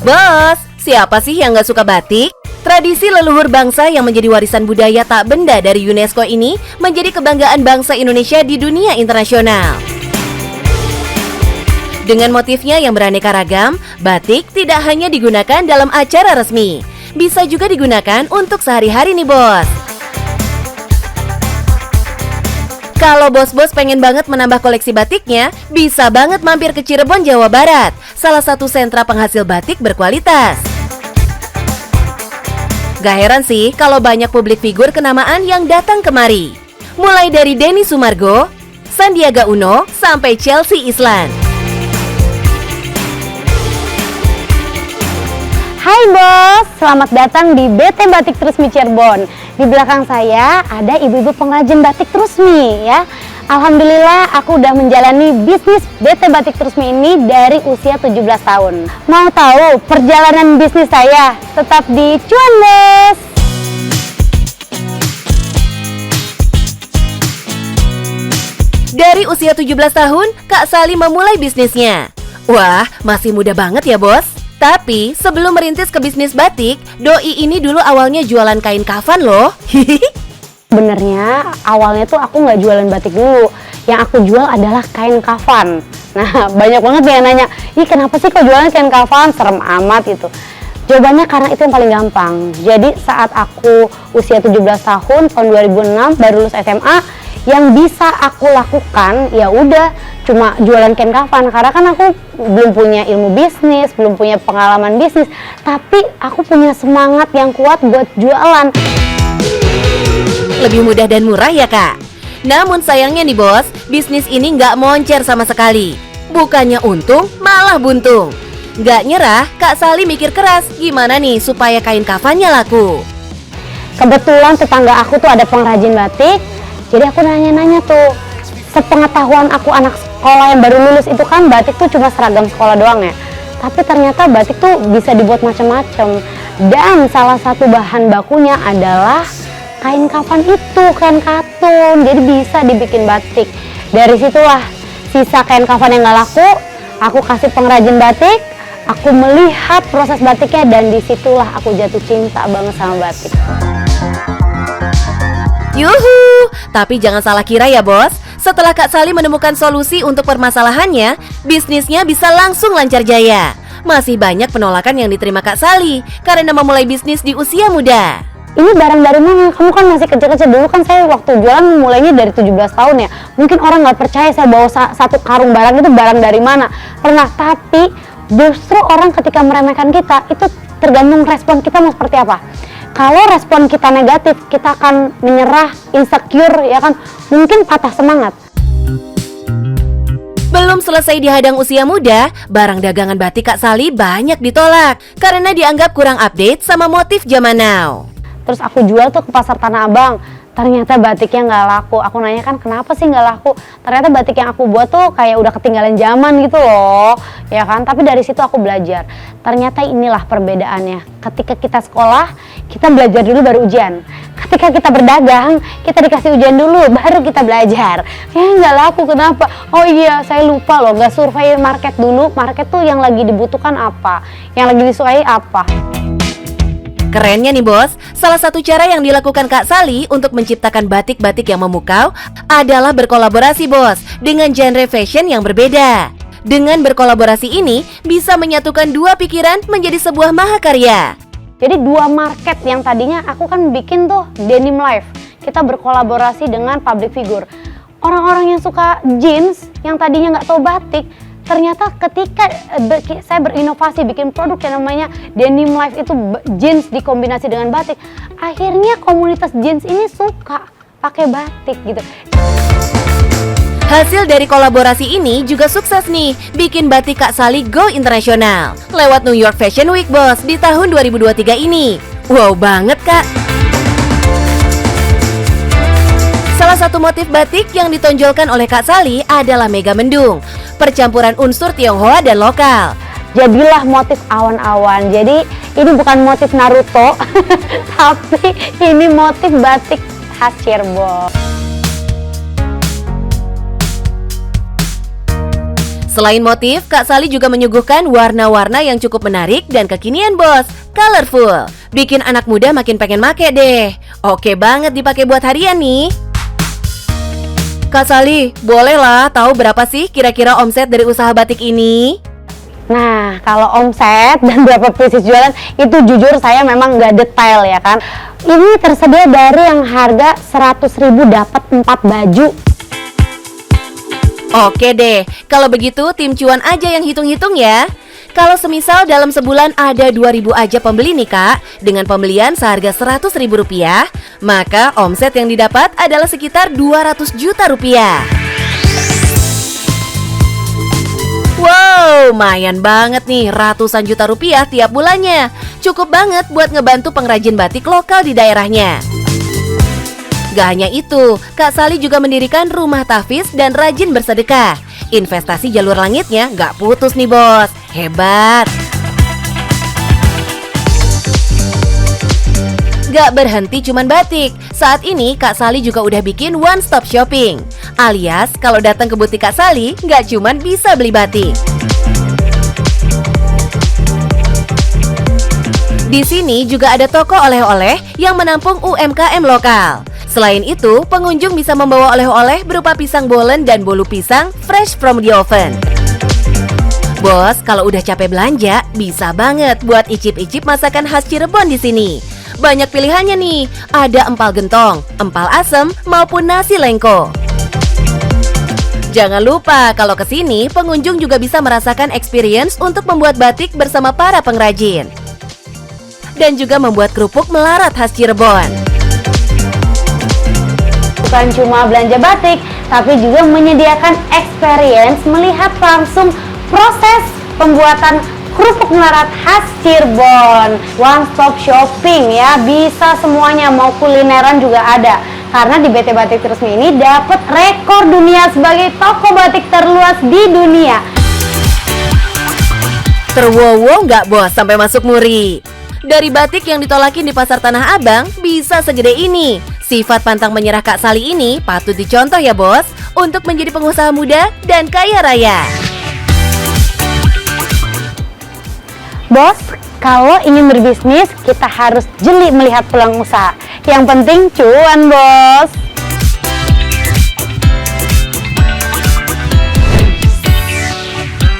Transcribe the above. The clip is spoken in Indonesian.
Bos, siapa sih yang gak suka batik? Tradisi leluhur bangsa yang menjadi warisan budaya tak benda dari UNESCO ini menjadi kebanggaan bangsa Indonesia di dunia internasional. Dengan motifnya yang beraneka ragam, batik tidak hanya digunakan dalam acara resmi, bisa juga digunakan untuk sehari-hari nih bos. Kalau bos-bos pengen banget menambah koleksi batiknya, bisa banget mampir ke Cirebon, Jawa Barat, salah satu sentra penghasil batik berkualitas. Gak heran sih kalau banyak publik figur kenamaan yang datang kemari. Mulai dari Denny Sumargo, Sandiaga Uno, sampai Chelsea Islan. Hai bos, selamat datang di BT Batik Trusmi Cirebon. Di belakang saya ada ibu-ibu pengrajin batik Trusmi ya. Alhamdulillah aku udah menjalani bisnis BT Batik Trusmi ini dari usia 17 tahun. Mau tahu perjalanan bisnis saya? Tetap di Cuan Bos. Dari usia 17 tahun, Kak Sali memulai bisnisnya. Wah, masih muda banget ya bos. Tapi sebelum merintis ke bisnis batik, doi ini dulu awalnya jualan kain kafan loh. Sebenarnya awalnya tuh aku nggak jualan batik dulu. Yang aku jual adalah kain kafan. Nah banyak banget yang nanya, ih kenapa sih kok jualan kain kafan? Serem amat gitu. Jawabannya karena itu yang paling gampang. Jadi saat aku usia 17 tahun, tahun 2006 baru lulus SMA, yang bisa aku lakukan ya udah cuma jualan kain kafan, karena kan aku belum punya ilmu bisnis, belum punya pengalaman bisnis, tapi aku punya semangat yang kuat buat jualan. Lebih mudah dan murah ya kak. Namun sayangnya nih bos, bisnis ini nggak moncer sama sekali. Bukannya untung, malah buntung. Nggak nyerah, Kak Sali mikir keras gimana nih supaya kain kafannya laku. Kebetulan tetangga aku tuh ada pengrajin batik, jadi aku nanya-nanya tuh. Sepengetahuan aku anak sekolah yang baru lulus itu kan batik tuh cuma seragam sekolah doang ya. Tapi ternyata batik tuh bisa dibuat macam-macam. Dan salah satu bahan bakunya adalah kain kafan itu, kain katun. Jadi bisa dibikin batik. Dari situlah sisa kain kafan yang gak laku, aku kasih pengrajin batik, aku melihat proses batiknya, dan disitulah aku jatuh cinta banget sama batik. Yuhu, tapi jangan salah kira ya bos. Setelah Kak Sali menemukan solusi untuk permasalahannya, bisnisnya bisa langsung lancar jaya. Masih banyak penolakan yang diterima Kak Sali karena memulai bisnis di usia muda. Ini barang dari mana? Kamu kan masih kecil-kecil. Dulu kan saya waktu jualan mulainya dari 17 tahun ya. Mungkin orang nggak percaya saya bawa satu karung barang itu barang dari mana. Pernah, tapi justru orang ketika meremehkan kita, itu tergantung respon kita mau seperti apa. Kalau respon kita negatif, kita akan menyerah, insecure, ya kan, mungkin patah semangat. Belum selesai dihadang usia muda, barang dagangan batik Kak Sali banyak ditolak karena dianggap kurang update sama motif zaman now. Terus aku jual tuh ke pasar Tanah Abang, ternyata batiknya nggak laku. Aku nanya kan kenapa sih nggak laku? Ternyata batik yang aku buat tuh kayak udah ketinggalan zaman gitu loh, ya kan? Tapi dari situ aku belajar. Ternyata inilah perbedaannya. Ketika kita sekolah, kita belajar dulu baru ujian. Ketika kita berdagang, kita dikasih ujian dulu, baru kita belajar. Ya nggak laku kenapa? Oh iya, saya lupa loh, nggak survei market dulu. Market tuh yang lagi dibutuhkan apa, yang lagi disukai apa. Kerennya nih bos, salah satu cara yang dilakukan Kak Sali untuk menciptakan batik-batik yang memukau adalah berkolaborasi bos dengan genre fashion yang berbeda. Dengan berkolaborasi ini bisa menyatukan dua pikiran menjadi sebuah mahakarya. Jadi dua market yang tadinya aku kan bikin tuh denim life, kita berkolaborasi dengan public figure. Orang-orang yang suka jeans yang tadinya nggak tahu batik, ternyata ketika saya berinovasi bikin produk yang namanya denim life, itu jeans dikombinasi dengan batik, akhirnya komunitas jeans ini suka pakai batik gitu. Hasil dari kolaborasi ini juga sukses nih, bikin batik Kak Sali go internasional lewat New York Fashion Week bos di tahun 2023 ini. Wow banget kak. Salah satu motif batik yang ditonjolkan oleh Kak Sali adalah mega mendung, percampuran unsur Tionghoa dan lokal. Jadilah motif awan-awan. Jadi ini bukan motif Naruto, tapi ini motif batik khas Cirebon. Selain motif, Kak Sally juga menyuguhkan warna-warna yang cukup menarik dan kekinian bos, colorful. Bikin anak muda makin pengen make deh. Oke banget dipakai buat harian nih. Kak Sally, bolehlah tahu berapa sih kira-kira omset dari usaha batik ini? Nah, kalau omset dan berapa pieces jualan itu jujur saya memang nggak detail ya kan. Ini tersedia dari yang harga 100.000 dapat 4 baju. Oke deh, kalau begitu tim cuan aja yang hitung-hitung ya. Kalau semisal dalam sebulan ada 2.000 aja pembeli nih kak, dengan pembelian seharga Rp100.000, maka omset yang didapat adalah sekitar 200 juta rupiah. Wow, lumayan banget nih, ratusan juta rupiah tiap bulannya. Cukup banget buat ngebantu pengrajin batik lokal di daerahnya. Gak hanya itu, Kak Sally juga mendirikan rumah tahfiz dan rajin bersedekah. Investasi jalur langitnya gak putus nih bos, hebat. Gak berhenti cuman batik, saat ini Kak Sally juga udah bikin one stop shopping. Alias kalau datang ke butik Kak Sally gak cuman bisa beli batik. Di sini juga ada toko oleh-oleh yang menampung UMKM lokal. Selain itu, pengunjung bisa membawa oleh-oleh berupa pisang bolen dan bolu pisang fresh from the oven. Bos, kalau udah capek belanja, bisa banget buat icip-icip masakan khas Cirebon di sini. Banyak pilihannya nih, ada empal gentong, empal asem, maupun nasi lengko. Jangan lupa, kalau kesini, pengunjung juga bisa merasakan experience untuk membuat batik bersama para pengrajin. Dan juga membuat kerupuk melarat khas Cirebon. Bukan cuma belanja batik, tapi juga menyediakan experience melihat langsung proses pembuatan kerupuk melarat khas Cirebon. One stop shopping ya, bisa semuanya, mau kulineran juga ada. Karena di BT Batik Tresmi ini dapat rekor dunia sebagai toko batik terluas di dunia. Terwowo nggak bos sampai masuk muri? Dari batik yang ditolakin di pasar Tanah Abang bisa segede ini. Sifat pantang menyerah Kak Sally ini patut dicontoh ya bos, untuk menjadi pengusaha muda dan kaya raya. Bos, kalau ingin berbisnis kita harus jeli melihat peluang usaha. Yang penting cuan bos.